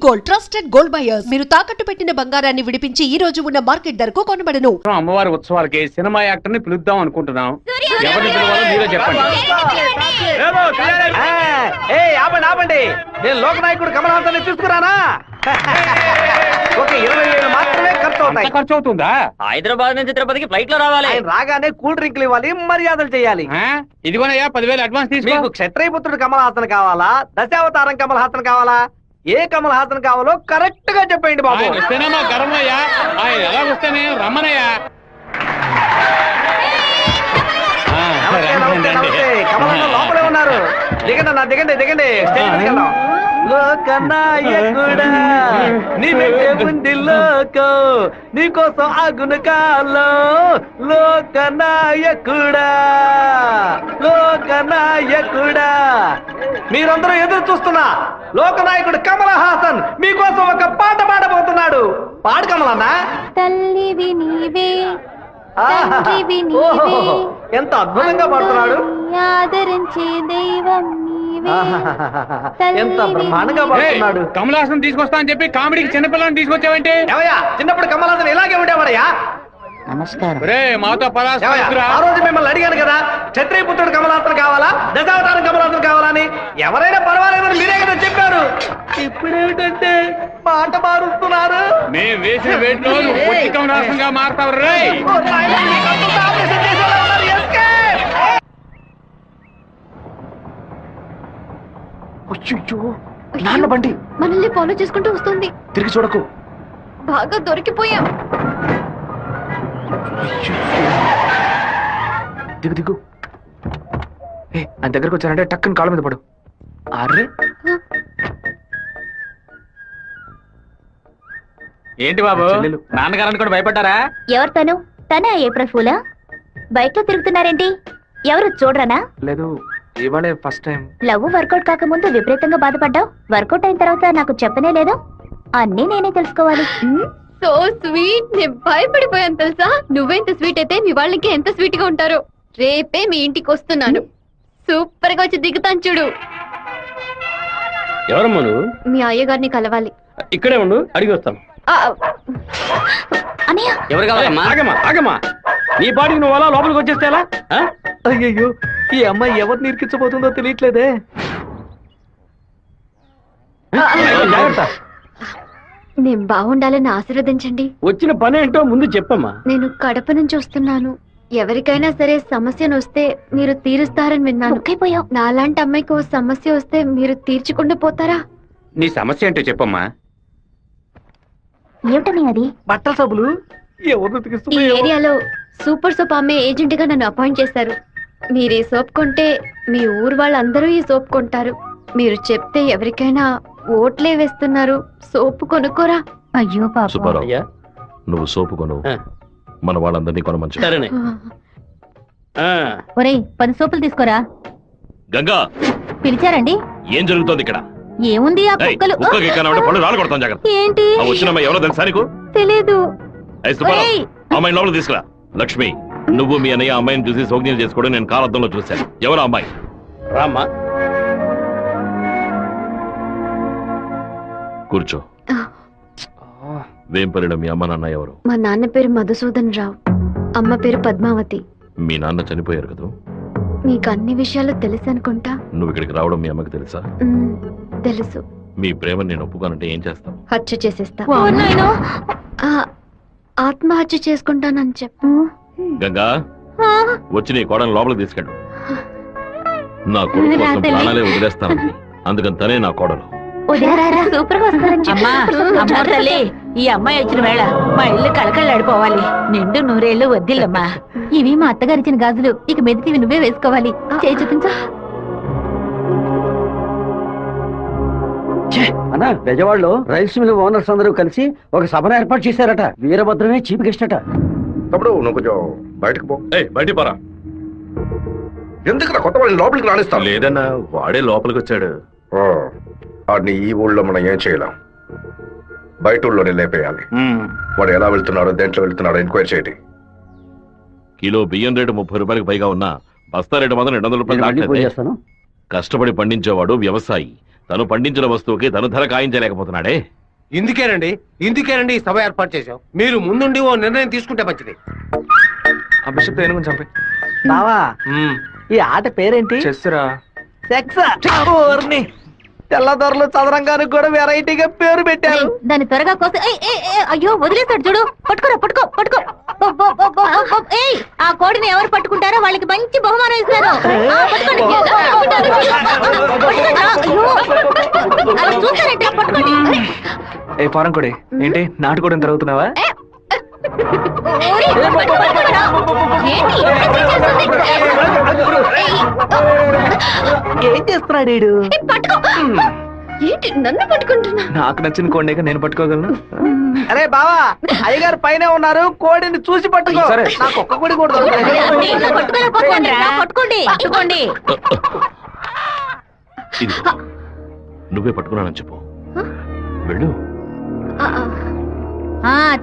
Gold trusted gold buyers. మీరు తాకట్టు పెట్టిన బంగారాన్ని విడిపించి ఈ రోజు ఉన్న మార్కెట్ ధరకు కొనబడను. అమ్మవారి ఉత్సవాలకి సినిమా యాక్టర్ ని పిలుద్దాం అనుకుంటున్నాం. ఎవరిని పిలవాలో మీరే చెప్పండి. ఆపండి, నేను లోకనాయకుడు కమల్ హాసన్ తీసుకురానా? ఒక 20,000 మాత్రమే ఖర్చు అవుతుందా? హైదరాబాద్ నుంచి తిరుపతికి ఫ్లైట్ లో రావాలి. ఆయన రాగానే కూల్ డ్రింక్లు ఇవ్వాలి, మర్యాదలు చేయాలి. ఇదిగోనయ్యా 10,000 అడ్వాన్స్ తీసుకో. మీకు క్షత్రియపుత్రుడు కమల్ హాసన్ కావాలా, దశావతారం కమల్ హాసన్ కావాలా? ఏ కమల్ హాసన్ కావాలో కరెక్ట్ గా చెప్పండి బాబు. వస్తేనేమో గర్వయ్యా, ఆయన ఎలా వస్తేనే రమ్మనయ్యా. కమల్ హాసన్ లోపలే ఉన్నారు. దిగండి అన్న, దిగండి దిగండి, స్టేజ్ మీదకి వెళ్దాం. లోకనాయకుడా నీ వెంటే ఉంది లోకం, నీకోసం ఆగును కాలం. లోకనాయకుడా లోకనాయకుడా, మీరందరూ ఎదురు చూస్తున్నా లోకనాయకుడు కమల్ హాసన్ మీకోసం ఒక పాట పాడబోతున్నాడు. పాడు కమలన్నా. తల్లివి నీవే, ఎంత అద్భుతంగా పాడుతున్నాడు. ఆదరించే దైవం నీవే, ఎంత బ్రహ్మాండంగా పాడుతున్నాడు. కమల్ హాసన్ తీసుకొస్తా అని చెప్పి కామెడీకి చిన్నపిల్లని తీసుకొచ్చావంటే? చిన్నప్పుడు కమల్ హాసన్ ఇలాగే ఉండేవాడయ్యా. నమస్కారం. మాతో ఆ రోజు మిమ్మల్ని అడిగాను కదా, క్షత్రియపుత్రుడు కమల్ హాసన్ కావాలా, దశావతారం కమల్ హాసన్ కావాలని. ఎవరైనా పర్వాలేదని మీరే కదా చెప్పారు. ఇప్పుడేమిటంటే పాట మారుస్తున్నారు. మేము వేసిన వేట్లో కమల్ హాసన్ గా మారుతావు రే. నాన్న బండి మనల్ని ఫాలో చేసుకుంటూ వస్తుంది. తిరిగి చూడకు. బాగా దొరికిపోయాం. దిగు దిగు. ఆయన దగ్గరకు వచ్చారంటే టక్కుని కాళ్ళ మీద పడు. అర్రే ఏంటి బాబు, నాన్నగారని కూడా భయపడ్డారా? ఎవరు తను? తనే ఏప్రిల్ ఫూలా? బైక్ లో తిరుగుతున్నారేంటి? ఎవరు చూడరానా? లేదు, ఇవాళే ఫస్ట్ టైం. లవ్ వర్కౌట్ కాకముందు విపరీతంగా బాధపడ్డావు, వర్కౌట్ అయిన తర్వాత నాకు చెప్పనే లేదు. అన్నీ నేనే తెలుసుకోవాలి. సో స్వీట్, నేను భయపడిపోయాను తెలుసా. నువ్వెంత స్వీట్ అయితే మీ వాళ్ళకి ఎంత స్వీట్ గా ఉంటారో. రేపే మీ ఇంటికి వస్తున్నాను, సూపర్ గా వచ్చి దిగుతాను చూడు. ఎవరమ్మా నువ్వు? మీ అయ్యగారిని కలవాలి. ఇక్కడే ఉండు, అడిగి వస్తాను. అన్నయ్య, ఎవరు కావాలమ్మా? ఆగమ్మా ఆగమ్మా, నీ పాటికి నువ్వు అలా లోపలికి వచ్చేస్తే ఎలా? అయ్యయ్యో, ఈ అమ్మాయి ఎవరు నిరికించబోతుందో తెలియట్లేదే. జాగ్రత్త. నేను బాగుండాలని ఆశీర్వదించండి. వచ్చిన పని ఏంటో ముందు చెప్పమ్మా. నేను కడప నుంచి వస్తున్నాను. ఎవరికైనా సరే సమస్యను వస్తే మీరు తీరుస్తారని విన్నాను. నాలాంటి అమ్మాయికి ఓ సమస్య వస్తే మీరు తీర్చకుండా పోతారా? నీ సమస్య ఏంటో చెప్పమ్మా. ఏమిటని అది? బట్టల సబ్బులు ఈ ఏరియాలో సూపర్ సోప్ అమ్మే ఏజెంట్ గా నన్ను అపాయింట్ చేశారు. మీరు ఈ సోప్ కొంటే మీ ఊరు వాళ్ళందరూ ఈ సోప్ కొంటారు. మీరు చెప్తే ఎవరికైనా ఓట్లే వేస్తున్నారు. సోపు కొనుక్కోరా. అయ్యో పాప. నువ్వు సోపు కొను, మన వాళ్ళందరినీ కొనమంచు. సరేనే. ఒరేయ్, 10 సోపులు తీసుకోరా. గంగా, పిలిచారండి? ఏం జరుగుతోంది ఇక్కడ? ఏముంది, ఆ కుక్కలు. పళ్ళు రాళ్ళు కొడతాం, జాగ్రత్త. ఏంటి? వచ్చినమ్మా ఎవరో తెలుసా నీకు? తెలీదు. అమ్మాయి లోపల తీసుకురా. లక్ష్మి, నువ్వు మీ అన్నయ్య అమ్మాయిని చూసి సౌజ్ఞం చేసుకోవడం నేను కాలద్దంలో చూశాను. ఎవరు అమ్మాయి? రామ్మా, కూర్చో. వేంపల్లిలో మీ అమ్మ నాన్న ఎవరు? మా నాన్న పేరు మధుసూదన్ రావు, అమ్మ పేరు పద్మావతి. మీ నాన్న చనిపోయారు కదా? మీకు అన్ని విషయాలు తెలుసు అనుకుంటా. నువ్వు ఇక్కడికి రావడం మీ అమ్మకి తెలుసా? తెలుసు. మీ ప్రేమను నేను ఒప్పుకోనంటే ఏం చేస్తావు? హత్య చేసేస్తా. ఆత్మహత్య చేసుకుంటానని చెప్పు. గంగా, వచ్చి నీ కోడని లోపలికి తీసుకెళ్ళు. నా కొడుకు కోసం ప్రాణాలే వదిలేస్తాను, అందుకని తనే నా కోడలు. సూపర్ గా వస్తారని. ఈ అమ్మాయి వచ్చిన వేళ మా ఇల్లు కలకళ్ళాడిపోవాలి. నిండు 100 ఏళ్ళు వద్దిల్లమ్మా. ఇవి మా అత్తగారిచ్చిన గాజులు, ఇక మెదికి ఇవి నువ్వే వేసుకోవాలి. చేయి చూపించా. అన్నా, బెజవాడలో రైస్ మిల్ ఓనర్స్ అందరూ కలిసి ఒక సభను ఏర్పాటు చేశారట. వీరభద్రమే చీఫ్ గెస్ట్ అట. తప్పుడు నువ్వు కొంచెం బయటకు పో. బయట పరా. ఎందుకు కొత్త వాళ్ళని లోపలికి రాణిస్తాం? లేదన్నా, వాడే లోపలికి వచ్చాడు. వాడిని ఈ ఊళ్ళో మనం ఏం చేయలేం, బయట ఊళ్ళోనే లేపేయాలి. వాడు ఎలా వెళ్తున్నాడో, దేంట్లో వెళ్తున్నాడో ఎంక్వైరీ చేయండి. కిలో బియ్యం రేటు 30 రూపాయలకు పైగా ఉన్నా బస్తా రేటు మాత్రం 200 రూపాయలు దాటలేదు. కష్టపడి పండించేవాడు వ్యవసాయి, తను పండించిన వస్తువుకి తను ధర కాయించలేకపోతున్నాడే. ఇందుకేనండి ఈ సభ ఏర్పాటు చేశాం. మీరు ముందుండి ఓ నిర్ణయం తీసుకుంటే మంచిది. ఆ బిషప్ ఏనుగుని చంపే బావా. ఈ ఆట పేరేంటి? చెస్సురా. సెక్స్. తెల్లదొరలు చదరంగానికి కూడా వెరైటీగా పేరు పెట్టారు. దాన్ని త్వరగా కోసం అయ్యో వదిలేస్తాడు చూడు. పట్టుకోరా పట్టుకో పట్టుకో. ఏయ్, ఆ కోడిని ఎవరు పట్టుకుంటారో వాళ్ళకి మంచి బహుమానం ఇస్తాను. పట్టుకోండి. అయ్యో, అలా చూస్తారంటే పట్టుకోండి. ఏ ఫారం కోడి ఏంటి నాటుకోవడం జరుగుతున్నావా? ఏం చేస్తున్నాడు వీడు? ఏంటి నన్ను పట్టుకుంటున్నా? నాకు నచ్చిన కోడిని నేను పట్టుకోగలను. అరే బావా, అయ్యగారు పైన ఉన్నారు, కోడిని చూసి పట్టుకో. నాకు ఒక్క కోడి కూడా పట్టుకోండి పట్టుకోండి. ఇదిగో, నువ్వే పట్టుకున్నానని చెప్పు. వెళ్ళు.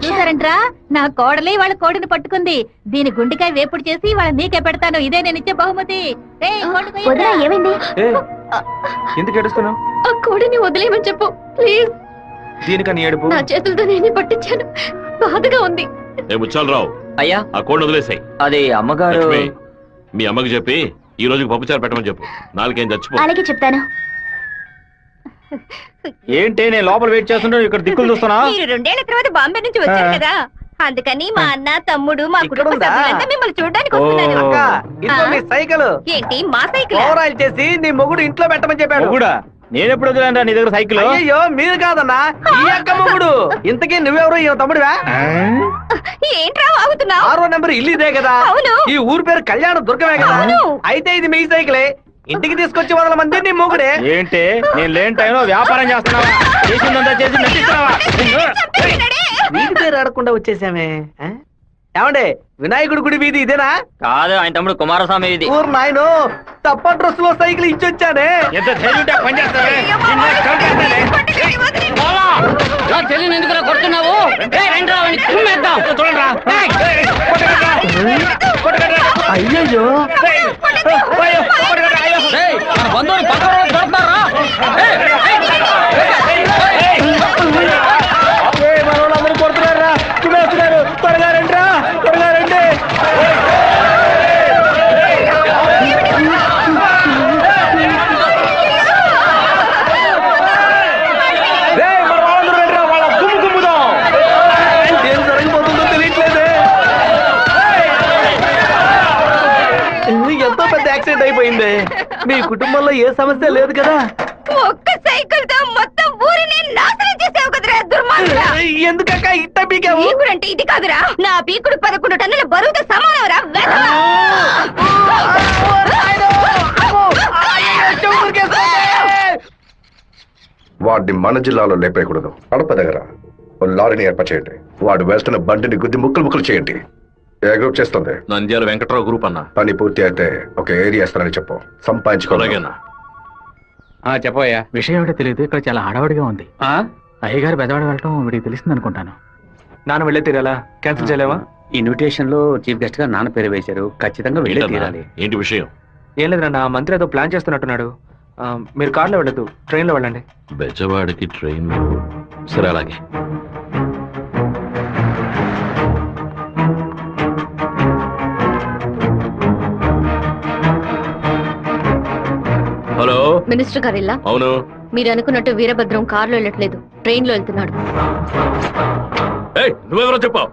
చూసారంట్రా, నా కోడలి వాళ్ళ కోడిని పట్టుకుంది. దీని గుండెకాయ వేపుడు చేసి వాళ్ళ నీకే పెడతాను. ఇదే నేను ఇచ్చే బహుమతి. ఏమైంది? ఎందుకు ఏడుస్తున్నావు? ఆ కోడిని వదిలేయమని చెప్పు ప్లీజ్. దీనికని ఏడుపు? నా చేతులతో నేనే పట్టించాను, బాధగా ఉంది. ఏ ముచ్చాలరావు, అయ్యా ఆ కోడిని వదిలేసాయి. అది అమ్మగారు. లక్ష్మి, మీ అమ్మకి చెప్పి ఈ రోజుకి పప్పుచారు పెట్టమని చెప్పు. నాలుగేం చచ్చిపో. అలాగే చెప్తాను. ఏంటి నేను లోపల వెయిట్ చేస్తుంటే ఇక్కడ దిక్కులు చూస్తున్నా? మీరు 2 ఏళ్ల తర్వాత బాంబే నుంచి వచ్చారు కదా, అందుకని మా అన్న తమ్ముడు మా కుటుంబ సభ్యులంతా మిమ్మల్ని చూడడానికి వస్తున్నారు. సైకిల్ ఏంటి మా సైకిల్? ఓవరాయిల్ చేసి నీ మొగుడు ఇంట్లో పెట్టమని చెప్పాడు. నేను ఎప్పుడు వదిలేంటా నీ దగ్గర సైకిల్? అయ్యో మీరు కాదన్నా, ఈ అక్క మొగుడు. ఇంతకీ నువ్వెవరు? ఈ తమ్ముడివా? ఏంట్రా వాగుతున్నావు? 6వ నెంబర్ ఇల్లు ఇదే కదా? అవును. ఈ ఊరు పేరు కళ్యాణ దుర్గమే కదా? అయితే ఇది మీ సైకిలే. ఇంటికి తీసుకొచ్చి 100 మంది నీ మొగుడే. ఏంటి నేను లేని టైంలో వ్యాపారం చేస్తున్నావా? చేసిందంతా చేసి నటిస్తున్నావా? వీడి పేరు ఆడకుండా వచ్చేసామే. ఏమండే, వినాయకుడి గుడి వీధి ఇదేనా? కాదు, ఆయన తమ్ముడు కుమారస్వామి ఇది. ఊరు నాయను, తప్ప డ్రెస్ లో సైకిల్ ఇచ్చొచ్చానే. ఎంత చెల్లిని ఎందుకు కొడుతున్నావు? అయ్యో మన బంధువులు పక్క దొరుకుతారా? మనోళ్ళందరూ కొడుతున్నారా? వస్తున్నారు, త్వరగా రండి, త్వరగా రండి. ఎంతో పెద్ద యాక్సిడెంట్ అయిపోయింది. మీ కుటుంబంలో ఏ సమస్య లేదు కదా? ఒక్క సైకిల్ తో మొత్తం ఊరిని నాశనం చేసావు కదరా దుర్మార్గుడా. ఎందుకక్క ఇట్ట పీకావు? పీకుడు అంటే ఇది కాదురా, నా పీకుడు 11 టన్నుల బరువుతో సమానంరా. వాడిని మన జిల్లాలో లేపేయకూడదు. కడప దగ్గర ఓ లారీని ఏర్పాటు చేయండి. వాడు వేస్తున్న బండిని గుద్ది ముక్కలు చేయండి. ఏ గ్రూప్ చేస్తుంది? నంద్యాల వెంకట్రావు గ్రూప్ అన్న. పని పూర్తి అయితే ఒక ఏరియా ఇస్తానని చెప్పు. సంపాదించుకోవాలి. చెప్పయ్యా. విషయం ఏమిటో తెలియదు, ఇక్కడ చాలా హడావుడిగా ఉంది. అయ్యగారు బెదవాడ వెళ్ళటం వీడికి తెలిసింది అనుకుంటాను. నాన్న వెళ్ళే తీరాలా? క్యాన్సిల్ చేయలేవా? ఇన్విటేషన్ లో చీఫ్ గెస్ట్ గా నాన్న పేరు వేశారు, ఖచ్చితంగా వెళ్ళే తీరాలి. ఏంటి విషయం? ఏం లేదు నాన్న, మంత్రి ఏదో ప్లాన్ చేస్తున్నట్టున్నాడు. మీరు కార్లో వెళ్ళదు, ట్రైన్ లో వెళ్ళండి. బెజవాడికి ట్రైన్? సరే అలాగే. హలో, మినిస్టర్ గారిల్లా? అవును. మీరు అనుకున్నట్టు వీరభద్రం కారులో వెళ్ళట్లేదు, ట్రైన్ లో వెళ్తున్నాడు. నువ్వెవరో చెప్పావు?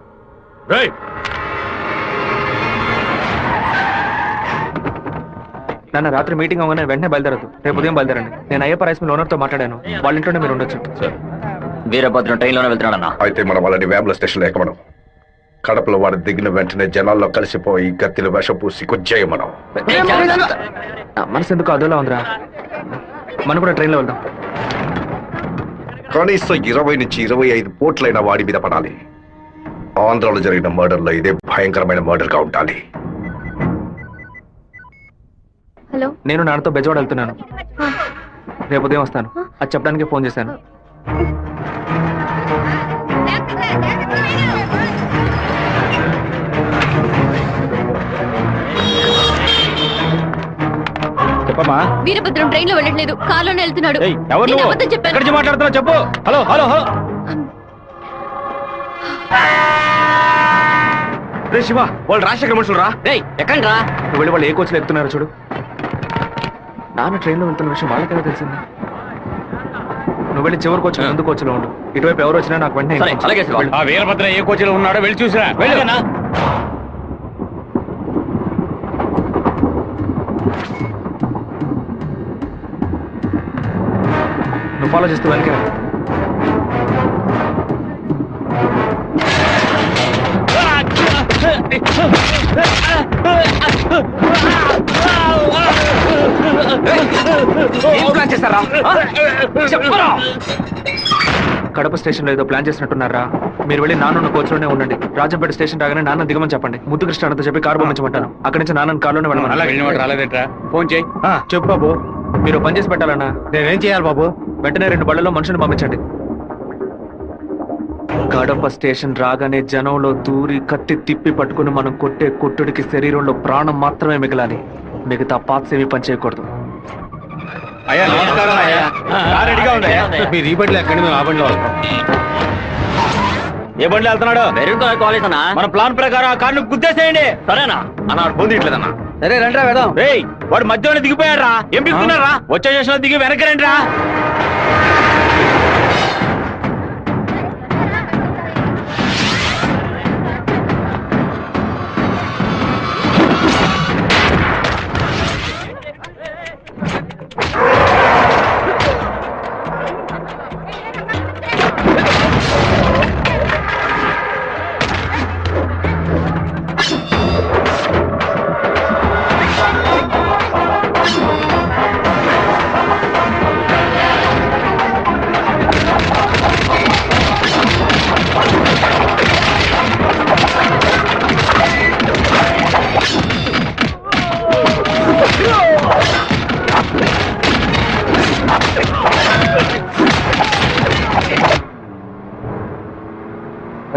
నాన్న రాత్రి మీటింగ్ అవగానే వెంటనే బయలుదేరదు, రేపు ఉదయం బయలుదేరండి. నేను అయ్యప్ప రైస్ మిల్ ఓనర్ తో మాట్లాడాను, వాళ్ళ ఇంట్లోనే మీరు ఉండొచ్చు. సరే. వీరభద్రం ట్రైన్ లోనే వెళ్తున్నాడన్నా. అయితే మనం వాళ్ళని వేముల స్టేషన్ ఎక్కమనం. కడపలో వాడు దిగిన వెంటనే జనాల్లో కలిసిపోయి గత్తిని వేషం పూసి కొచ్చేయమనం. మనసు ఎందుకు అదోలా ఉందిరా, మనం కూడా ట్రైన్ లో వెళ్దాం. కనీసం 20 నుంచి 25 పోట్లైన వాడి మీద పడాలి. ఆంధ్రాలో జరిగిన మర్డర్ లో ఇదే భయంకరమైన మర్డర్ గా ఉండాలి. హలో, నేను నాన్నతో బెజవాడ వెళ్తున్నాను, రేపు ఉదయం వస్తాను. అది చెప్పడానికి ఫోన్ చేశాను. చెప్పమ్మా. ఏంటమ్మా? వీరభద్రం ట్రైన్ లో వెళ్ళట్లేదు, కార్లోనే వెళ్తున్నాడు. ఏయ్, ఎవరు నేను నువ్వు? అబద్ధం చెప్పాను. ఎక్కడి నుంచి మాట్లాడుతున్నావు చెప్పు. హలో హలో హలో రే శివ, వాళ్ళు రాజశేఖర మనుషులు రా. ఎక్కడ రా? నువ్వు వెళ్ళి వాళ్ళు ఏ కోచ్లో ఎక్కుతున్నారు చూడు. నాన్న ట్రైన్లో వెళ్తున్న విషయం వాళ్ళకెలా తెలిసింది? నువ్వు వెళ్ళి చివరి కోచ్ ముందు కోచ్లో ఉండు. ఇటువైపు ఎవరు వచ్చినా నాకు వెంటనే సరే, అలాగే శివ. ఆ వీరభద్ర ఏ కోచ్లో ఉన్నాడో వెళ్ళి చూసిరా. వెళ్ళు. నువ్వు ఫాలో చేస్తూ వెనక ప్లాన్ చేస్తారా? కడప స్టేషన్ లో ఏదో ప్లాన్ చేసినట్టున్నారా? మీరు వెళ్ళి నాన్న కోచ్లోనే ఉండండి. రాజంపేట స్టేషన్ రాగానే నాన్న దిగమని చెప్పండి. ముద్దు కృష్ణ అంతా చెప్పి కారు పంపించమంటాను. అక్కడి నుంచి నాన్న కారులోనే అలా వెళ్ళమని. వెళ్ళినవాడు రాలేదేట్రా? ఫోన్ చేయి. చెప్పు బాబు. మీరు పని చేసి పెట్టాలన్నా. నేనేం చేయాలి బాబు? వెంటనే 2 బళ్ళలో మనుషులు పంపించండి. కడప స్టేషన్ రాగానే జనంలో దూరి కత్తి తిప్పి పట్టుకుని మనం కొట్టే కొట్టుడికి శరీరంలో ప్రాణం మాత్రమే మిగలాలి. మిగతా పార్ట్స్ ఏమీ పని చేయకూడదు. అయ్యా నమస్కారం అయ్యా. కారు రెడీగా ఉందయ్యా. మీరు ఈ బండిలో ఎక్కడి మేము ఆ బండిలో వస్తాం. ఏ బండి వెళ్తున్నాడు? మెరూన్ కలర్ కాలేజ్ అన్నా. మన ప్లాన్ ప్రకారం ఆ కార్ను గుద్దేసేయండి. సరేనా అన్న ఫోన్ తీయట్లేదన్నా. సరే రండి వెళ్దాం. రేయ్, వాడు మధ్యలోనే దిగిపోయారా? ఏం పిలుస్తున్నారా? వచ్చే స్టేషన్ లో దిగి వెనక్కి రండి రా.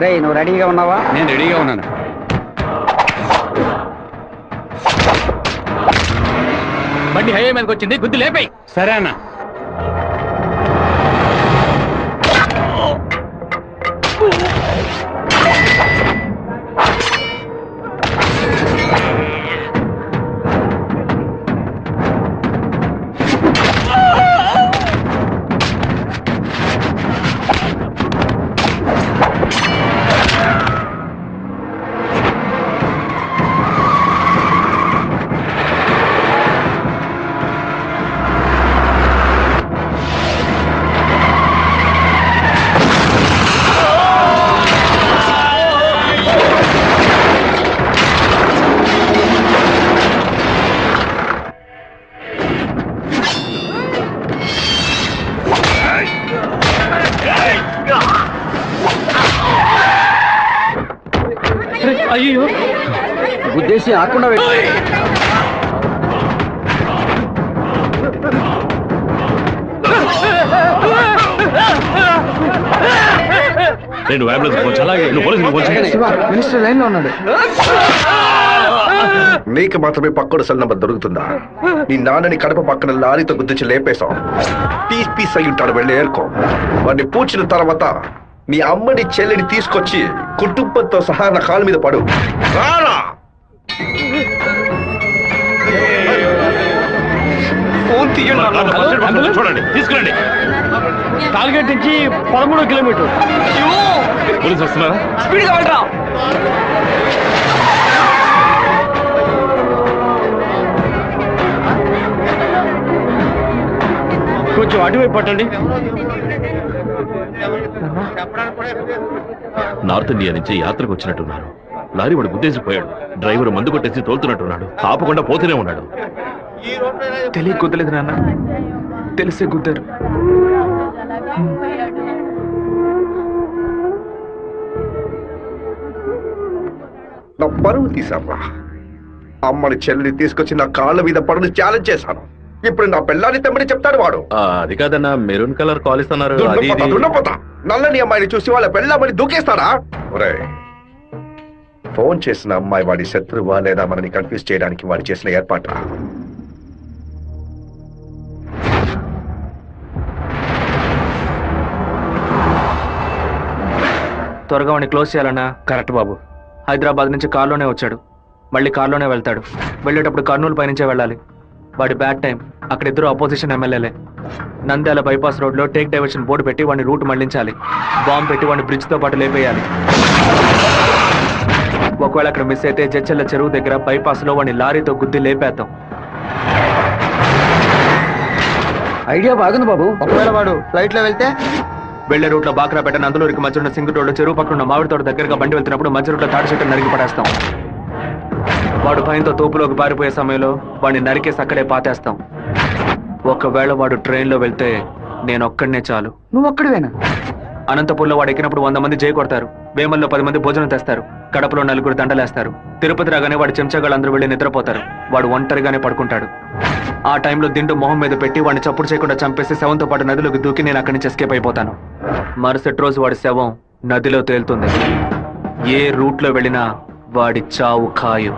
రే నువ్వు రెడీగా ఉన్నావా? నేను రెడీగా ఉన్నాను. బండి హైవే మీదకి వచ్చింది, గుద్ది లేపాయి. సరే అన్న. అయ్యో, ఉద్దేశం ఆకుండా నేను అంబులెన్స్ ఫోన్ చేయి. నువ్వు పోలీసులకు ఫోన్ చేయి. మినిస్టర్ లైన్ లో ఉన్నాడు. నీకు మాత్రమే పక్కడు సెల్ నంబర్ దొరుకుతుందా? నీ నాన్నని కడప పక్కన లారీతో గుద్దించి లేపేశాం. పీస్ పీస్ అయి ఉంటాడు. వెళ్ళి ఏరుకో. వాడిని పూడ్చిన తర్వాత నీ అమ్మని చెల్లిని తీసుకొచ్చి కుటుంబంతో సహా నా కాలు మీద పడు. రారా ఫోన్ తీయండి. చూడండి, తీసుకురండి. టార్గెట్ నుంచి 13 కిలోమీటర్. పోలీసు వస్తున్నారా? స్పీడ్గా వెళ్ళరా. కొంచెం అటువైపు పట్టండి. నార్త్ ఇండియా నుంచి యాత్రకు వచ్చినట్టున్నారు. లారీ వాడు గుద్దేసిపోయాడు. డ్రైవర్ మందు కొట్టేసి తోలుతున్నట్టున్నాడు. ఆపకుండా పోతూనే ఉన్నాడు. తెలియ గుద్దలేదు నాన్న, తెలిసే గుద్దారు. నా పరువు తీసారా? అమ్మని చెల్లిని తీసుకొచ్చి నా కాళ్ళ మీద పడుని ఛాలెంజ్ చేశాను. ఇప్పుడు నా పిల్లాన్ని తెమ్మని చెప్తాడు వాడు. అది కాదన్నా, మెరూన్ కలర్ కాలేజ్ అన్నారు. దున్నపోతా నల్లని అమ్మాయిని చూసి వాళ్ళ పెళ్ళామని దూకేస్తాడా? ఒరేయ్, ఫోన్ చేసిన అమ్మాయి వాడి శత్రువా లేదా మనని కన్ఫ్యూజ్ చేయడానికి వాడు చేసిన ఏర్పాటు. త్వరగా వాడిని క్లోజ్ చేయాలన్నా. కరెక్ట్ బాబు. హైదరాబాద్ నుంచి కారులోనే వచ్చాడు, మళ్ళీ కారులోనే వెళ్తాడు. వెళ్ళేటప్పుడు కర్నూలు పైనుంచే వెళ్ళాలి. వాడి బ్యాడ్ టైం. అక్కడ ఇద్దరు అపోజిషన్ ఎమ్మెల్యేలే. నంద్యాల బైపాస్ రోడ్ లో టేక్ డైవర్షన్ బోర్డు పెట్టి వాడిని రూట్ మళ్లించాలి. బాంబు పెట్టి వాడిని బ్రిడ్జ్ తో పాటు లేపేయాలి. ఒకవేళ అక్కడ మిస్ అయితే జడ్చెల్ల చెరువు దగ్గర బైపాస్ లో వాడిని లారీతో గుద్ది లేపేద్దాం. ఐడియా బాగుంది బాబు. ఒకవేళ వాడు ఫ్లైట్ లో వెళ్తే వెళ్లే రూట్ లో బాక్రాపేట నందులూరికి మధ్య ఉన్న సింగు రోడ్డు చెరువు పక్కన ఉన్న మామిడి తోట దగ్గరగా బండి వెళ్తున్నప్పుడు మధ్య రూట్ లో తాడి చెట్టు నరికి పడేస్తాం. వాడు భయంతో తోపులోకి పారిపోయే సమయంలో వాడిని నరికేసి అక్కడే పాతేస్తాం. ఒకవేళ వాడు ట్రైన్ లో వెళ్తే నేను ఒక్కడనే చాలు. నువ్వు ఒక్కడివేనా? అనంతపూర్లో వాడు ఎక్కినప్పుడు 100 మంది జై కొడతారు. వేమల్లో 10 మంది భోజనం తెస్తారు. కడపలో 4 దండలేస్తారు. తిరుపతి రాగానే వాడి చెంచాగాళ్ళందరూ వెళ్ళి నిద్రపోతారు. వాడు ఒంటరిగానే పడుకుంటాడు. ఆ టైంలో దిండు మొహం మీద పెట్టి వాడిని చప్పుడు చేయకుండా చంపేసి శవంతో పాటు నదిలోకి దూకి నేను అక్కడి నుంచి ఎస్కేప్ అయిపోతాను. మరుసటి రోజు వాడి శవం నదిలో తేలుతుంది. ఏ రూట్ లో వెళ్ళినా వాడి చావు ఖాయం.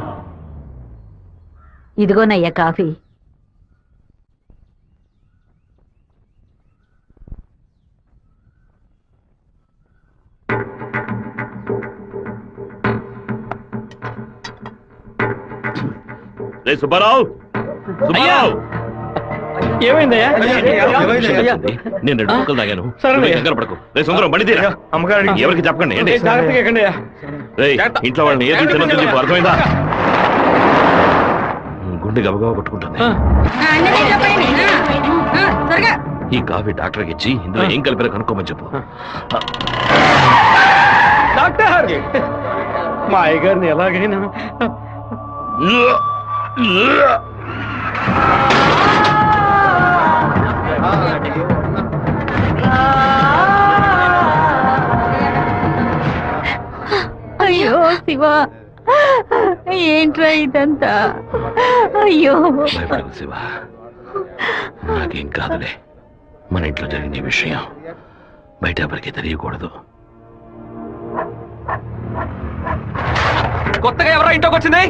ఇదిగోనయ్యా కాఫీ. రే సుబ్బారావు, సుబ్బారావు, ఏమైందయ్యా? నేను 2 ముక్కలు తాగాను. సరే. నువ్వు కంగారు పడకు. రే సుందరం, బండి తీరా. అమ్మగారు ఎవరికి చెప్పకండి. ఏంటి? జాగ్రత్తగా ఎక్కండి అయ్యా. రేయ్, ఇంట్లో వాళ్ళని ఏది తినొద్దు చెప్పు, అర్థమైందా? గుండె గబగబా కొట్టుకుంటుంది. ఈ కాఫీ డాక్టర్కి ఇచ్చి ఇందులో ఏం కలిపారో కనుక్కోమని చెప్పు. డాక్టర్, మా అయ్యగారిని ఎలాగైనా అయ్యో శివ, ఏంట్రా ఇదంతా? అయ్యో భయపడకు శివ, నాకేం కాదులే. మన ఇంట్లో జరిగిన ఈ విషయం బయట ఎవరికి తెలియకూడదు. కొత్తగా ఎవరో ఇంట్లోకి వచ్చింది?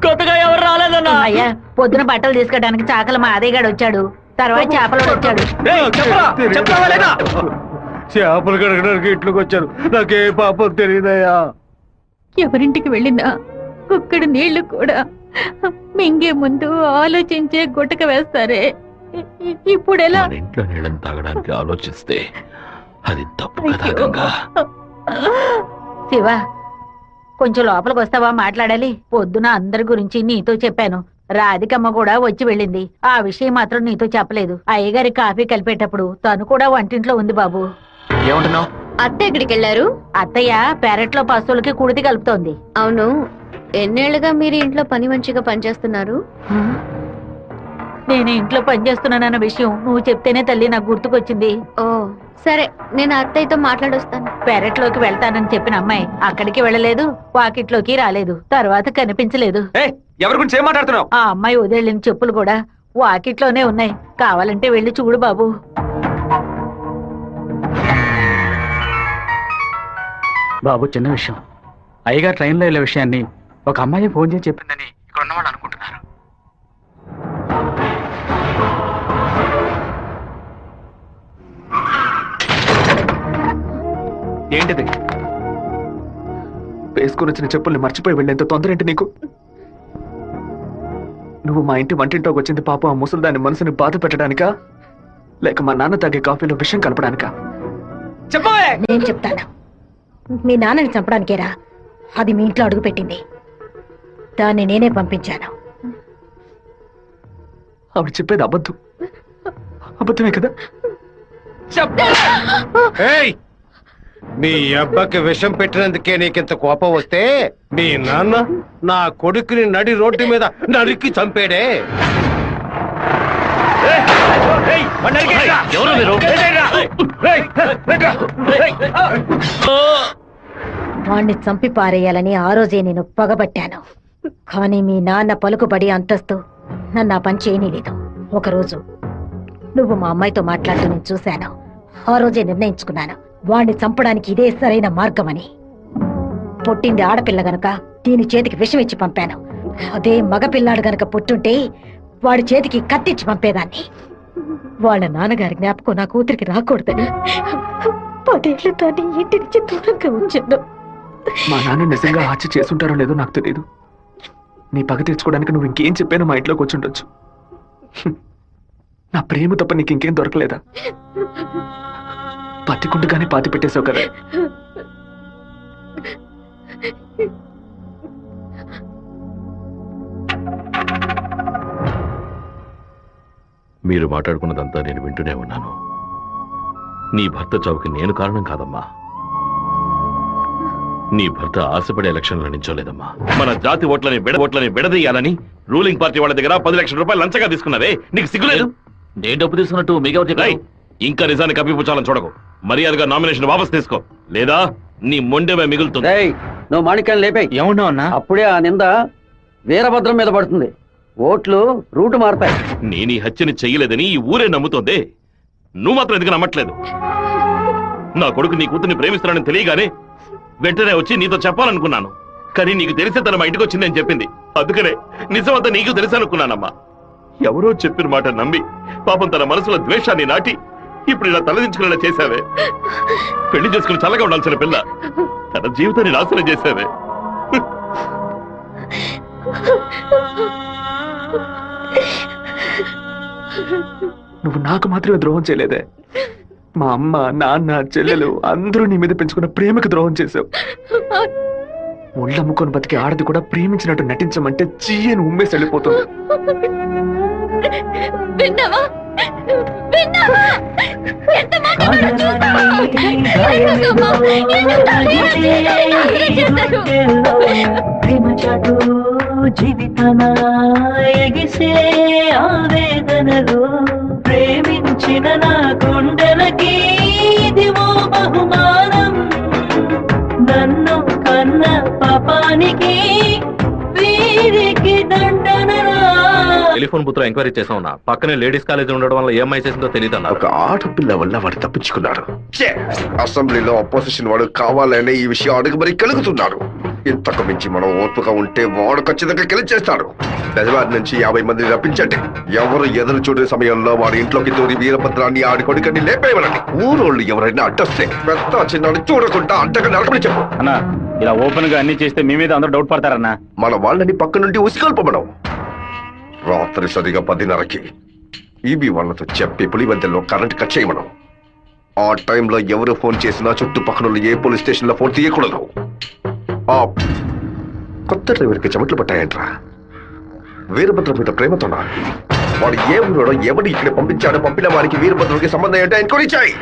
కొత్తగా ఎవరు రాలేదన్నా? అయ్యా, పొద్దున బట్టలు తీసుకెళ్ళడానికి చాకల మా అదేగాడు వచ్చాడు. తర్వాత చేపలు వచ్చాడు. చేపలు కడగడానికి ఇంట్లోకి వచ్చారు. నాకే పాపం తెలియదయ్యా. ఎవరింటికి వెళ్ళినా ఒక్కడు నీళ్లు కూడా మింగే ముందు ఆలోచించే గుట్టక వేస్తారే. ఇప్పుడు ఎలా? మన ఇంట్లో నీళ్ళని తాగడానికి ఆలోచిస్తే అది తప్పు కదా గంగా. శివ, కొంచెం లోపలికి వస్తావా? మాట్లాడాలి. పొద్దున అందరి గురించి నీతో చెప్పాను. రాధికమ్మ కూడా వచ్చి వెళ్ళింది. ఆ విషయం మాత్రం నీతో చెప్పలేదు. అయ్యగారి కాఫీ కలిపేటప్పుడు తను కూడా వంటింట్లో ఉంది బాబు. ఏమంటున్నావు? అత్త ఎక్కడికి వెళ్ళారు? అత్తయ్య పెరట్లో పశువులకి కుడితి కలుపుతోంది. అవును, ఎన్నేళ్లుగా మీరు ఇంట్లో పని మంచిగా పనిచేస్తున్నారు? నేను ఇంట్లో పనిచేస్తున్నానన్న విషయం నువ్వు చెప్తేనే తల్లి నాకు గుర్తుకొచ్చింది. ఓ సరే, నేను అత్తయ్యతో మాట్లాడొస్తాను. పెరట్లోకి వెళ్తానని చెప్పిన అమ్మాయి అక్కడికి వెళ్ళలేదు, వాకిట్లోకి రాలేదు, తర్వాత కనిపించలేదు. ఎవరి గురించి ఏం మాట్లాడుతున్నావు? ఆ అమ్మాయి వదిలిన చెప్పులు కూడా వాకిట్లోనే ఉన్నాయి. కావాలంటే వెళ్ళి చూడు బాబు. బాబు, చిన్న విషయం. అయ్యగారు ట్రైన్లో వెళ్ళే విషయాన్ని ఒక అమ్మాయి ఫోన్ చేసి చెప్పిందని ఇక్కడ ఉన్నవాళ్ళు అనుకుంటున్నారు. ఏంటిది? వేసుకుని వచ్చిన చెప్పుల్ని మర్చిపోయి వెళ్ళేంత తొందర ఏంటి నీకు? నువ్వు మా ఇంటి వంటింట్లోకి వచ్చింది పాప ఆ ముసలిదాని మనసుని బాధ పెట్టడానికా, లేక మా నాన్న తాగే కాఫీలో విషయం కలపడానికా? చెప్పవే. నేను చెప్తాను. మీ నాన్నని చంపడానికేరా అది మీ ఇంట్లో అడుగు పెట్టింది. దాన్ని నేనే పంపించాను. ఆవిడ చెప్పేది అబద్ధం. అబద్ధమే కదా? మీ అబ్బకి విషం పెట్టినందుకే నీకింత కోపం వస్తే మీ నాన్న నా కొడుకుని నడి రోడ్డు మీద నరికి చంపాడే. ఎవరు మీరు? వాణ్ణి చంపి పారేయాలని ఆ రోజే నేను పగబట్టాను. కానీ మీ నాన్న పలుకుబడి అంతస్తు నన్ను ఆ పని చేయనీలేదు. ఒకరోజు నువ్వు మా అమ్మాయితో మాట్లాడుతూ నేను చూశాను. ఆ రోజే నిర్ణయించుకున్నాను, వాణ్ణి చంపడానికి ఇదే సరైన మార్గమని. పుట్టింది ఆడపిల్ల గనక దీని చేతికి విషం ఇచ్చి పంపాను. అదే మగపిల్లాడు గనక పుట్టుంటే వాడి చేతికి కత్తిచ్చి పంపేదాన్ని. వాళ్ళ నాన్నగారి జ్ఞాపకం నా కూతురికి రాకూడదని 10 ఏళ్లు దాన్ని ఇంటి నుంచి దూరంగా ఉంచాను. మా నాన్న నిజంగా హత్య చేసుంటారో లేదో నాకు తెలియదు. నీ పగ తీర్చుకోవడానికి నువ్వు ఇంకేం చెప్పానో మా ఇంట్లోకి వచ్చి ఉండొచ్చు. నా ప్రేమ తప్ప నీకు ఇంకేం దొరకలేదా? పత్తికుండగానే పాతి పెట్టేశావు కదా. మీరు మాట్లాడుకున్నదంతా నేను వింటూనే ఉన్నాను. నీ భర్త చావుకి నేను కారణం కాదమ్మా. నీ భర్త ఆశపడే ఎలక్షన్లో నించోలేదమ్మా. మన జాతి ఓట్లని విడదీయాలని రూలింగ్ పార్టీ వాళ్ళ దగ్గర 10 లక్షల రూపాయలు లంచగా తీసుకున్నావే, నీకు సిగ్గులేదు? నేను డబ్బు తీసుకున్నట్టు మీకు ఇంకా నిజాన్ని కప్పిపుచ్చాలని చూడకు. మర్యాదగా నామినేషన్ వాపస్ తీసుకో, లేదా నీ మొండెమే మిగులుతుంది. నువ్వు మాణిక్యాన్ని లేపే. ఏమన్నా అన్నా? అప్పుడే ఆ నింద వీరభద్రం మీద పడుతుంది. ఓట్లు రూటు మారుతాయి. నేను ఈ హత్యని చెయ్యలేదని ఈ ఊరే నమ్ముతోంది. నువ్వు మాత్రం ఎందుకు నమ్మట్లేదు? నా కొడుకు నీ కూతుర్ని ప్రేమిస్తున్నానని తెలియగానే వెంటనే వచ్చి నీతో చెప్పాలనుకున్నాను. కానీ నీకు తెలిసే తన మా ఇంటికి వచ్చిందని చెప్పింది. అందుకనే నిజమంతా నీకు తెలుసనుకున్నానమ్మా. ఎవరో చెప్పిన మాట నమ్మి పాపం తన మనసులో ద్వేషాన్ని నాటి ఇప్పుడు ఇలా తలదించుకునేలా చేశావే. పెళ్లి చేసుకుని చల్లగా ఉండాల్సిన పిల్ల తన జీవితాన్ని నాశనం చేశావే. నువ్వు నాకు మాత్రమే ద్రోహం చేయలేదే, మా అమ్మ, నాన్న, చెల్లెలు అందరూ నీ మీద పెంచుకున్న ప్రేమకు ద్రోహం చేశావు. ఒళ్ళమ్ముకొని బతికి ఆడది కూడా ప్రేమించినట్టు నటించమంటే చీయని ఉమ్మేసి వెళ్ళిపోతుంది. జీవితమా ఎగిసే ఆవేదనలు ప్రేమించిన నా గుండెలకి ఇదివో బహుమానం. నన్ను కన్న పాపానికి వీరికి దండనరా. టెలిఫోన్ బుత్ లో ఎంక్వైరీ చేసా ఉన్నా. పక్కనే లేడీస్ కాలేజ్ ఉండడం వల్ల ఏమై చేసిందో తెలియదు అన్న. ఒక ఆడపిల్ల వల్ల వాడు తప్పించుకున్నాడు. అసెంబ్లీలో అపోజిషన్ వాడు కావాలనే ఈ విషయం అడుగు మరి కలుగుతున్నాడు. ఇంతకు మించి మనం ఓర్పుగా ఉంటే వాడు ఖచ్చితంగా గెలిచేస్తాడు. బెజవారి నుంచి 50 మందిని రప్పించండి. ఎవరు ఎదురు చూడే సమయంలో వాడి ఇంట్లోకి దూరి వీరభద్రాన్ని ఆడి కొడుకని లేపేయమనండి. ఊరోళ్ళు ఎవరైనా అడ్డొస్తే పెద్ద చిన్నాడు చూడకుండా అడ్డగా నడపని చెప్పు. అన్నా ఇలా ఓపెన్ గా అన్ని చేస్తే మీ మీద అందరూ డౌట్ పడతారన్నా. మన వాళ్ళని పక్క నుండి ఉసిగొల్పమనం. రాత్రి సరిగా 10:30కి ఈబీ వాళ్ళతో చెప్పి పులివెందుల్లో కరెంట్ కట్ చేయమనం. ఆ టైంలో ఎవరు ఫోన్ చేసినా చుట్టుపక్కల ఏ పోలీస్ స్టేషన్ లో ఫోన్ తీయకూడదు. ఆ కొత్త డ్రైవర్కి చెమట్లు పట్టాయంట్రా. వీరభద్రం మీద ప్రేమతోనా? వాడు ఏ ఊరోడో ఎవడు ఇక్కడ పంపించాడో పంపిన వారికి వీరభద్రుడికి సంబంధం ఏంటో ఎంక్వైరీ చేయి.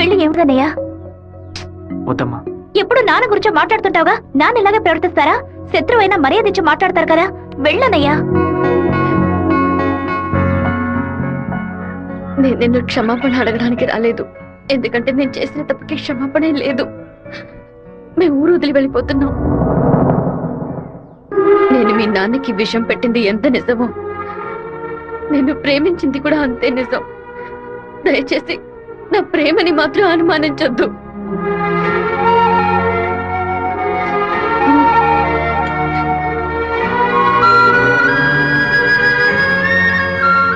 పెళ్లి ఏమిటన్నయ్యా? వద్దమ్మా. ఎప్పుడు నాన్న గురించి మాట్లాడుతుంటావుగా, నాన్న ఇలాగే ప్రవర్తిస్తారా? శత్రువైనా మర్యాద ఇచ్చి మాట్లాడతారు కదా, వెళ్ళనయ్యా. నేను నిన్ను క్షమాపణ అడగడానికి రాలేదు. ఎందుకంటే నేను చేసిన తప్పుకి క్షమాపణ లేదు. మేము ఊరు వదిలి వెళ్ళిపోతున్నాం. నేను మీ నాన్నకి విషం పెట్టింది ఎంత నిజమో, నేను ప్రేమించింది కూడా అంతే నిజం. దయచేసి నా ప్రేమని మాత్రం అనుమానించొద్దు.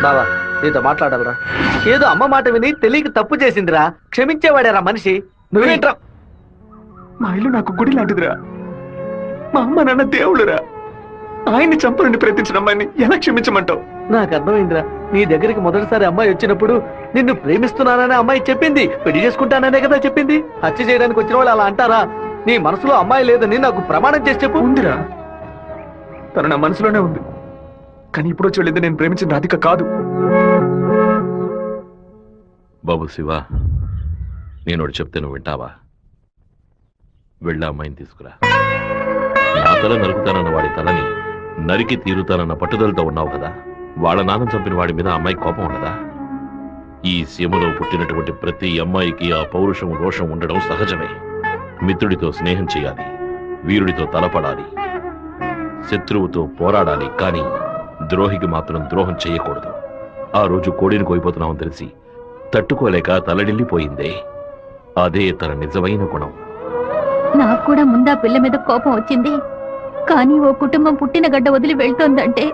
బావా నీతో మాట్లాడాలరా. ఏదో అమ్మ మాట విని తెలియక తప్పు చేసిందిరా, క్షమించేవాడేరా మనిషి. నువ్వేంట్రా? మా ఇల్లు నాకు గుడి లాంటిదిరా. మా అమ్మ నాన్న దేవుళ్ళురా. ఆయన్ని చంపనని ప్రయత్నించిన అమ్మాయిని ఎలా క్షమించమంటావు? నాకు అర్థమైందిరా. నీ దగ్గరికి మొదటిసారి అమ్మాయి వచ్చినప్పుడు నిన్ను ప్రేమిస్తున్నానని అమ్మాయి చెప్పింది. పెళ్లి చేసుకుంటాననే కదా చెప్పింది. హత్య చేయడానికి వచ్చిన వాళ్ళు అలా అంటారా? నీ మనసులో అమ్మాయి లేదని నాకు ప్రమాణం చేసి చెప్పు. ఉందిరా, తను నా మనసులోనే ఉంది. కానీ ఇప్పుడు వచ్చి వెళ్ళింది నేను ప్రేమించిన రాధిక కాదు. బాబు శివ, నేను చెప్తే నువ్వు వింటావా? వెళ్ళి అమ్మాయిని తీసుకురా. నా తల నరుకుతానన్న వాడి తలని నరికి తీరుతానన్న పట్టుదలతో ఉన్నావు కదా. వాళ్ళ నాన్న చంపిన వాడి మీద అమ్మాయి కోపం ఉండదా? ఈ సీమలో పుట్టినటువంటి ప్రతి అమ్మాయికి ఆ పౌరుషం, రోషం ఉండడం సహజమే. మిత్రుడితో స్నేహం చేయాలి, వీరుడితో తలపడాలి, శత్రువుతో పోరాడాలి. కానీ ద్రోహికి మాత్రం ద్రోహం చేయకూడదు. ఆ రోజు కోడిని కోయిపోతున్నామని తెలిసి తట్టుకోలేక తలడిల్లిపోయిందే, అదే తన నిజమైన గుణం. నాకు కూడా ముందా పిల్ల మీద కోపం వచ్చింది. కానీ ఓ కుటుంబం పుట్టిన గడ్డ వదిలి వెళ్తోందంటే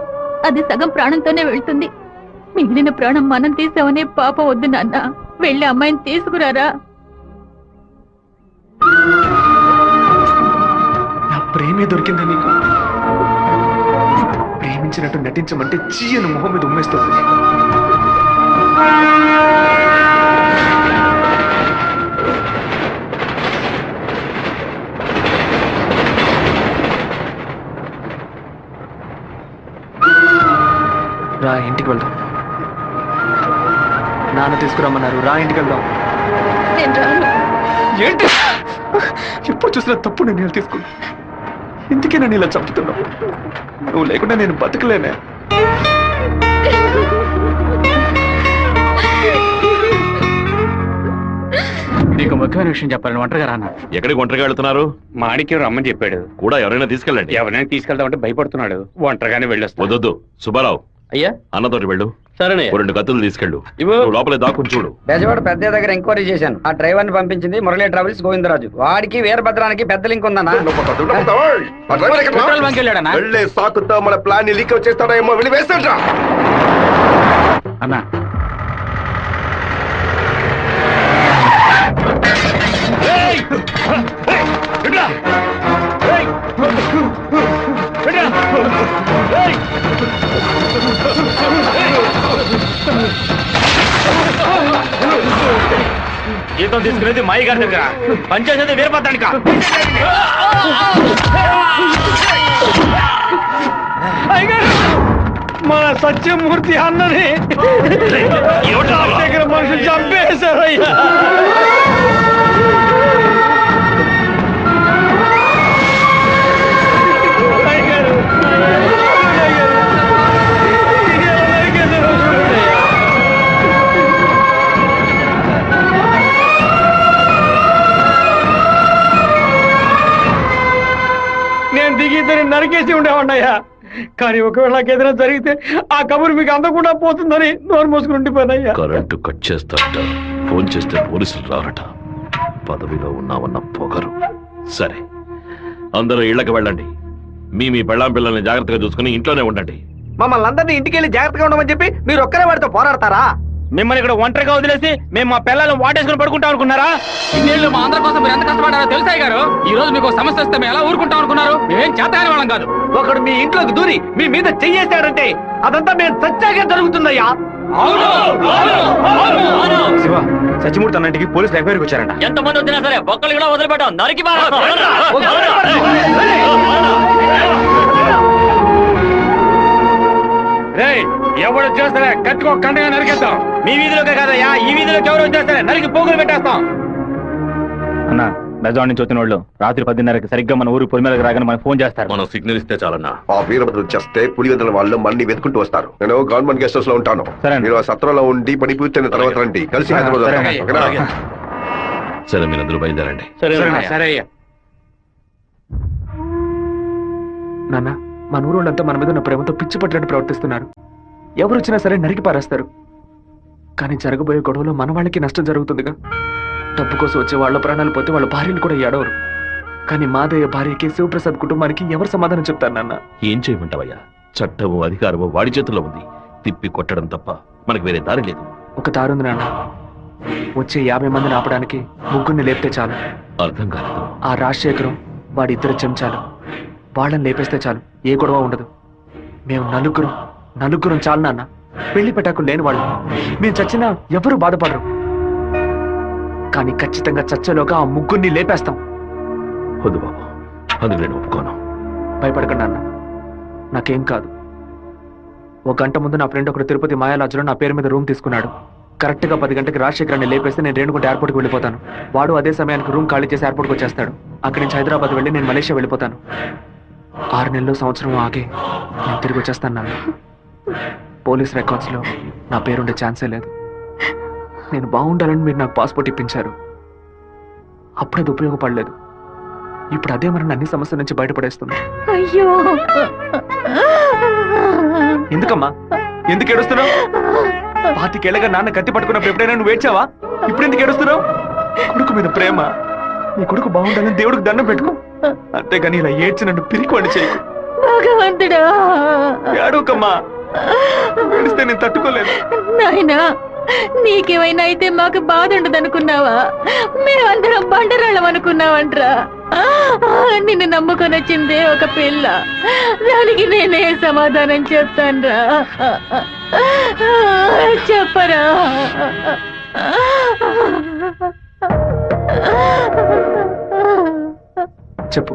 అది సగం ప్రాణంతోనే వెళ్తుంది. మిగిలిన ప్రాణం మనం తీసామనే పాపం వద్దు నాన్న. వెళ్ళి అమ్మాయిని తీసుకురారా. నా ప్రేమే దొరికిందా నీకు? ప్రేమించినట్టు నటించమంటే చీయను మొహం మీద ఉమ్మేస్తుంది. రా ఇంటికి వెళ్దాం. నాన్న తీసుకురమ్మన్నారు. రా ఇంటికి వెళ్దాం. నేను రాను. ఏంటి ఎప్పుడు చూసినా తప్పు నిర్ణయాలు తీసుకున్నా. ఇందుకే నన్ను ఇలా చంపుతున్నావు. నువ్వు లేకుండా నేను బతకలేనే. నీకు ముఖ్యమైన విషయం చెప్పాలని ఒంటరిగా రానా? ఎక్కడికి ఒంటరిగా వెళ్తున్నారు? మాణిక్యం రమ్మని చెప్పాడు. కూడా ఎవరైనా తీసుకెళ్ళండి. ఎవరైనా తీసుకెళ్దామంటే భయపడుతున్నాడు. ఒంటరిగానే వెళ్ళొస్తా. వద్దొద్దు సుబ్బారావు, అయ్యా అన్నతోటి వెళ్ళు. సరేనే. 2 కత్తులు తీసుకెళ్ళు. నువ్వు లోపలే దాక్కుని చూడు. బెజవాడ పెద్ద దగ్గర ఎంక్వైరీ చేశాను. ఆ డ్రైవర్ ని పంపించింది మురళీ ట్రావెల్స్ గోవిందరాజు. వాడికి వీరభద్రానికి పెద్ద లింక్ ఉందన్నా. పెట్రోల్ బంక్ వెళ్ళాడన్నా. వెళ్ళే సాకుతో మన ప్లాన్ ని లీక్ చేస్తాడో ఏమో. వెళ్ళి వేస్తాడ్రా అన్నా. జీతం తీసుకునేది మాయి గారి దగ్గర, పనిచేసేది వీరభద్రానిక. మన సత్యమూర్తి అన్నని దగ్గర మనుషులు చంపేశారయ్యా. నేను దిగి ఇద్దరిని నరికేసి ఉండేవాడినయ్యా. కానీ ఒకవేళ నాకు ఏదైనా జరిగితే ఆ కబురు మీకు అందకుండా పోతుందని నోరు మూసుకుని ఉండిపోయినయ్యా. కరెంటు కట్ చేస్తారట. ఫోన్ చేస్తే పోలీసులు రారట. పదవిలో ఉన్నామన్న పొగరు. సరే, అందరూ ఇళ్లకు వెళ్ళండి. మీ పెళ్ళాం పిల్లల్ని జాగ్రత్తగా చూసుకుని ఇంట్లోనే ఉండండి. మమ్మల్ని అందరినీ ఇంటికి వెళ్ళి జాగ్రత్తగా ఉండమని చెప్పి మీరు ఒక్కరే వాడితో పోరాడతారా? మిమ్మల్ని ఇక్కడ ఒంటరిగా వదిలేసి మేము మా పిల్లలను వాటేసుకుని పడుకుంటాం అనుకున్నారా? ఇన్నేళ్ళు మా అందరి కోసం మీరు ఎంత కష్టపడారో తెలుసాయి గారు. ఈ రోజు మీకు సమస్య వస్తే మేము ఎలా ఊరుకుంటాం అనుకున్నారు? మేమేం చేతగాని వాళ్ళం కాదు. ఒకడు మీ ఇంట్లోకి దూరి మీ మీద చెయ్యేశాడంటే అదంతా మేము సత్యాగా జరుగుతుందయ్యా. శివ, సత్యమూర్తి అన్నింటికి పోలీసులు ఎంక్వైరీకి వచ్చారంట. ఎంతమంది వచ్చినా సరే ఒక్కళ్ళు కూడా వదిలిపెట్టాం. నరికి ఎవడు వచ్చేస్తారే కత్తికో కండగా నరికేస్తాం. మీ వీధిలోకే కాదయ్యా, ఈ వీధిలోకి ఎవరు వచ్చేస్తారే నరికి పోగులు పెట్టేస్తాం. అన్నా, బెజవాడ నుంచి వచ్చిన వాళ్ళు రాత్రి 10:30కి సరిగ్గా మన ఊరు పొలి మీదకి రాగానే మనకు ఫోన్ చేస్తారు. మనం సిగ్నల్ ఇస్తే చాలన్నా. ఆ వీరభద్రం చేస్తే పులివెందుల వాళ్ళు మన్ని వెతుకుంటూ వస్తారు. నేను గవర్నమెంట్ గెస్ట్ హౌస్ లో ఉంటాను. సరే. మీరు ఆ సత్రంలో ఉండి పని పూర్తయిన తర్వాత రండి. కలిసి హైదరాబాద్ సరే. వద్దాం. ఓకేనా? సరే, మీరందరూ బయలుదేరండి. సరే అయ్యా. నాన్న, మన ఊరోళ్ళంతా మన మీద ఉన్న ప్రేమతో పిచ్చి పట్టినట్టు ప్రవర్తిస్తున్నారు. ఎవరు వచ్చినా సరే నరికి పారేస్తారు. కానీ జరగబోయే గొడవలో మన వాళ్ళకి నష్టం జరుగుతుందిగా. డబ్బు కోసం వచ్చే వాళ్ళ ప్రాణాలు పోతే వాళ్ళ భార్యలు కూడా ఏడవరు. కానీ మాదయ్య భార్యకి శివప్రసాద్ కుటుంబానికి ఎవరు సమాధానం చెప్తారు నాన్న? ఏం చేయమంటావయ్యా? చట్టము అధికారము వాడి చేతుల్లో ఉంది. తిప్పి కొట్టడం తప్ప మనకు వేరే దారి లేదు. ఒక దారుంది నాన్న. వచ్చే 50 మందిని ఆపడానికి ముగ్గురిని లేపితే చాలు. అర్థం కాలేదు. ఆ రాజశేఖరం వాడి 2 చెంచాలు వాళ్ళని లేపేస్తే చాలు. ఏ గొడవ ఉండదు. మేము నలుగురం చాలు నాన్న. పెళ్లి పెట్టాకులు లేని వాళ్ళు. మేము చచ్చినా ఎవరూ బాధపడరు. కానీ ఖచ్చితంగా చచ్చేలోగా ఆ ముగ్గురిని లేపేస్తాం. వద్దు బాబు, అందుకు నేను ఒప్పుకోను. భయపడకండి అన్న, నాకేం కాదు. 1 గంట ముందు నా ఫ్రెండ్ ఒకడు తిరుపతి మాయాలాజ్లో నా పేరు మీద రూమ్ తీసుకున్నాడు. కరెక్ట్ గా 10 గంటకి రాజశేఖరాన్ని లేపేస్తే నేను రేణుగుంట ఎయిర్పోర్ట్కి వెళ్ళిపోతాను. వాడు అదే సమయానికి రూమ్ ఖాళీ చేసి ఎయిర్పోర్ట్కి వచ్చేస్తాడు. అక్కడి నుంచి హైదరాబాద్ వెళ్ళి నేను మలేషియా వెళ్ళిపోతాను. 6 నెలలు సంవత్సరం ఆగే నేను తిరిగి వచ్చేస్తాను నాన్న. పోలీస్ రికార్డ్స్ లో నా పేరుండే ఛాన్సే లేదు. నేను బాగుండాలని మీరు నాకు పాస్పోర్ట్ ఇప్పించారు. అప్పుడు అది ఉపయోగపడలేదు. ఇప్పుడు అదే మరి అన్ని సమస్యల నుంచి బయటపడేస్తుంది. అయ్యో, ఎందుకమ్మా ఎందుకు ఏడుస్తున్నావు? 25 ఏళ్ళగా నాన్న కత్తి పట్టుకున్నప్పుడు ఎప్పుడైనా నువ్వు ఏడ్చావా? ఇప్పుడు ఎందుకు ఏడుస్తున్నావు? కొడుకు మీద ప్రేమ. నీ కొడుకు బాగుండాలని దేవుడికి దండం పెట్టుకో. అంతేగాని ఇలా ఏడ్చి నన్ను పిరికి వాడి చేయకు. భగవంతుడా. ఏడవకమ్మా. ఏడిస్తే నేను తట్టుకోలేదు. నాయనా నీకేమైనా అయితే మాకు బాధ ఉండదు అనుకున్నావా? మేమందరం బండరాళ్ళం అనుకున్నావంట్రా. నిన్ను నమ్ముకొని వచ్చిందే ఒక పిల్ల, దానికి నేనే సమాధానం చెప్తాన్రా. చెప్పరా? చెప్పు,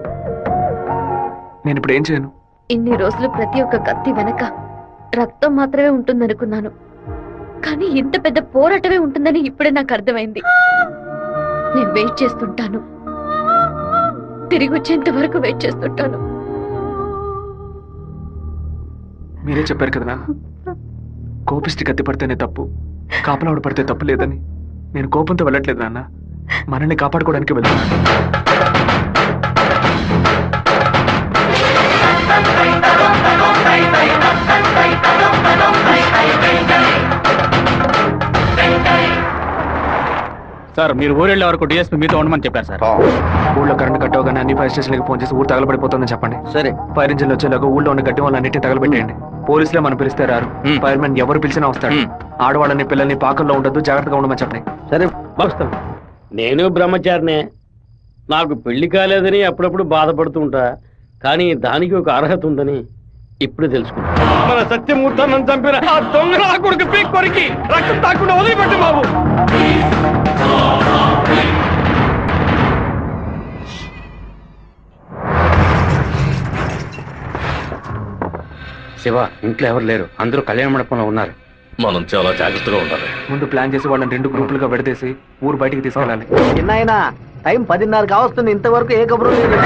నేను ఇప్పుడు ఏం చేయను? ఇన్ని రోజులు ప్రతి ఒక్క కత్తి వెనక రక్తం మాత్రమే ఉంటుందనుకున్నాను, కానీ ఇంత పెద్ద పోరాటమే ఉంటుందని ఇప్పుడే నాకు అర్థమైంది. నేను వెయిట్ చేస్తుంటాను, తిరిగి వచ్చేంత వరకు వెయిట్ చేస్తుంటాను. మీరే చెప్పారు కదా నాన్న, కోపిష్టి కత్తి పడితేనే తప్పు, కాపలావిడ పడితే తప్పు లేదని. నేను కోపంతో వెళ్ళట్లేదు నాన్న, మనల్ని కాపాడుకోవడానికి వెళ్తున్నాను. సార్ మీరు ఊరెళ్ళే వరకు డిఎస్పీ మీతో ఉండమని చెప్పారు సార్. ఊళ్ళో కరెంట్ కట్ అవగానే అన్ని ఫైర్ స్టేషన్లకు ఫోన్ చేసి ఊరు తగలబడిపోతుందని చెప్పండి. సరే. ఫైర్ ఇంజిన్ వచ్చేలాగా ఊళ్ళో ఉన్న గట్టి వాళ్ళన్నింటినీ తగలబెట్టేయండి. పోలీసులే మనం పిలిస్తే రారు, ఫైర్ మ్యాన్ ఎవరు పిలిచినా వస్తాడు. ఆడవాళ్ళని పిల్లల్ని పాకల్లో ఉండదు, జాగ్రత్తగా ఉండమని చెప్పండి. సరే వస్తాను. నేను బ్రహ్మచారినే, నాకు పెళ్లి కాలేదని అప్పుడప్పుడు బాధపడుతూ ఉంటా, కానీ దానికి ఒక అర్హత ఉందని ఇప్పుడు తెలుసుకున్నా. మన సత్యమూర్తాన్ని చంపిన ఆ దొంగ నా కొడుకు పీక్ కొరికి రక్తం తాకుండా వదిలిపెట్టు బాబు. శివ, ఇంట్లో ఎవరు లేరు, అందరూ కళ్యాణ మండపంలో ఉన్నారు. మనం చాలా జాగ్రత్తగా ఉండాలి. ముందు ప్లాన్ చేసి వాళ్ళని 2 గ్రూపులుగా విడదీసి ఊరు బయటికి తీసుకెళ్ళాలి. చిన్నాయన టైం 10:30 కావస్తుంది, ఇంతవరకు ఏ కబురు లేదు.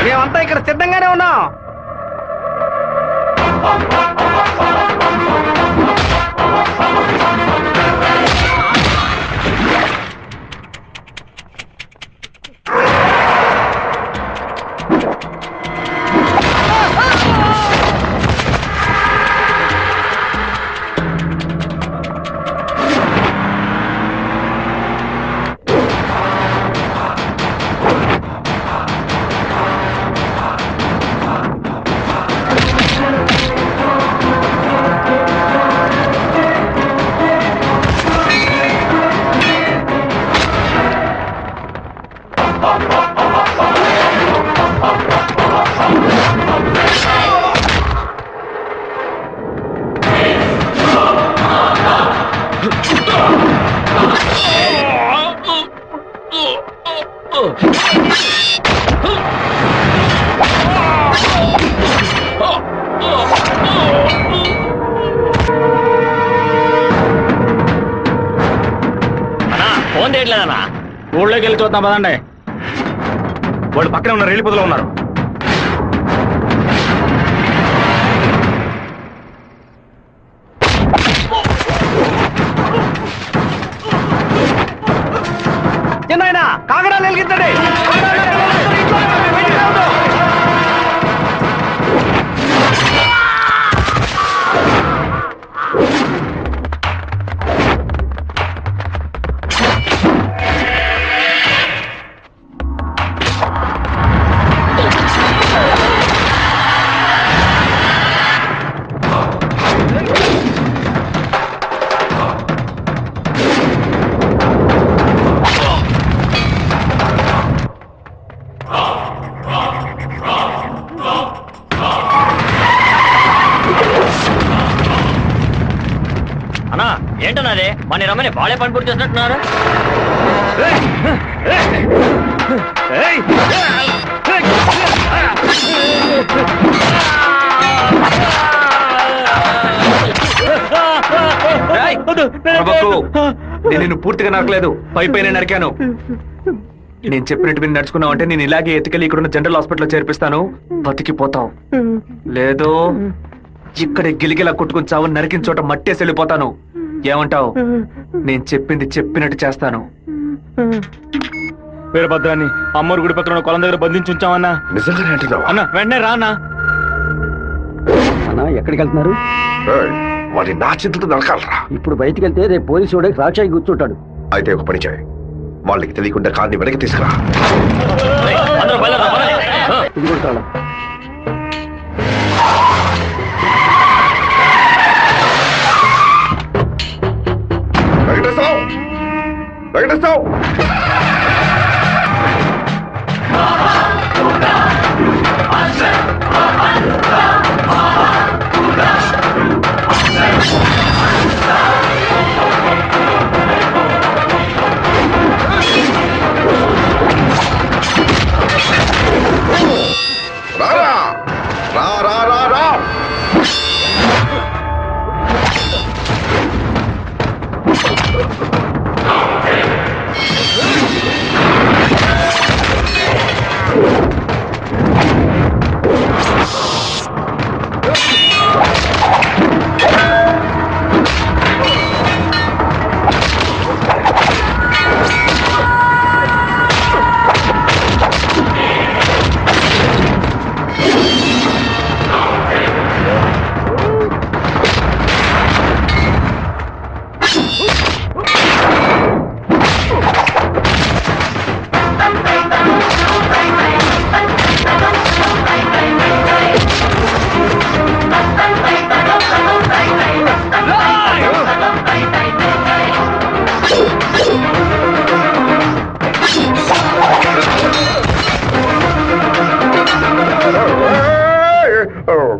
మేమంతా ఇక్కడ సిద్ధంగానే ఉన్నాం. ఫోన్ చేయట్లేదన్నా? ఊళ్ళోకి వెళ్ళి చూద్దాం పదండి. వాళ్ళు పక్కనే ఉన్న రైలు పొదలో ఉన్నారు. చిన్నాయన కాగడాలు వెలిగించండి. అన్నా ఏంటన్నదే మన రమ్మని బాలే పని పూర్తి చేసినట్టున్నారు. నేను పూర్తిగా నరకలేదు, పైపైన నరికాను. నేను చెప్పినట్టు మీరు నడుచుకున్నావు అంటే నేను ఇలాగే ఎత్తుకెళ్ళి ఇక్కడున్న జనరల్ హాస్పిటల్లో చేర్పిస్తాను, బతికిపోతావు. లేదో ఇక్కడ గిలిగిలా కొట్టుకుని చావు, నరికిన చోట మట్టేసి వెళ్ళిపోతాను. ఏమంటావు? నేను చెప్పింది చెప్పినట్టు చేస్తాను. వీరభద్రాన్ని అమ్మోరు గుడి పక్కన కొలం దగ్గర బంధించి ఉంచామన్నా. నిజంగానే అంటున్నావా? అన్న వెంటనే రానా. అన్నా ఎక్కడికి వెళ్తున్నారు? వాడి నా చేతులతో నరకాలరా. ఇప్పుడు బయటికి వెళ్తే రేపు పోలీసు వాడికి రాక్షాయి కూర్చుంటాడు. అయితే ఒక పని చేయి, వాళ్ళకి తెలియకుండా కార్ని వెనక్కి తీసుకురా. ఇది కూడా తాళం. వెంకటేశ్వరరావు, వెంకటేశ్వరరావు, రారా రా రా రా రా.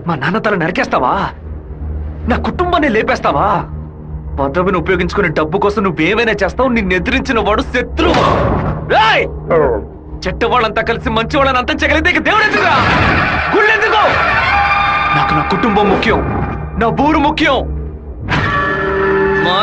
మా నాన్న తల నరికేస్తావా? నా కుటుంబాన్ని లేపేస్తావా? పదవిని ఉపయోగించుకునే డబ్బు కోసం నువ్వేమైనా చేస్తావు. నిన్ను ఎదిరించిన వాడు శత్రువు. చెట్ట వాళ్ళంతా కలిసి మంచి వాళ్ళని అంతం చేయగలిగితే దేవుడు ఎందుకురా? గుళ్ళు ఎందుకు? నాకు నా కుటుంబం ముఖ్యం, నా ఊరు ముఖ్యం. మా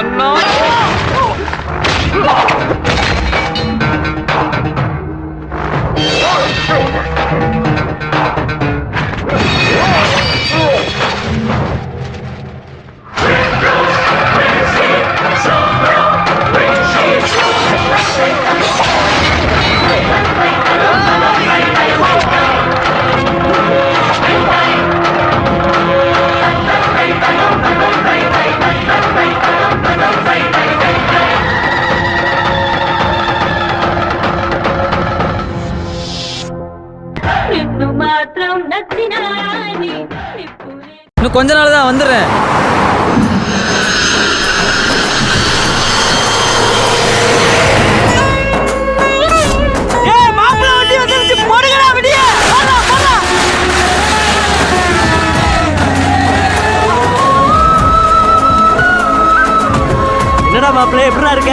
இன்னும் கொஞ்ச நாள் தான் வந்துடுறேன். என்னடா மாப்பிள்ளை எப்படிடா இருக்க?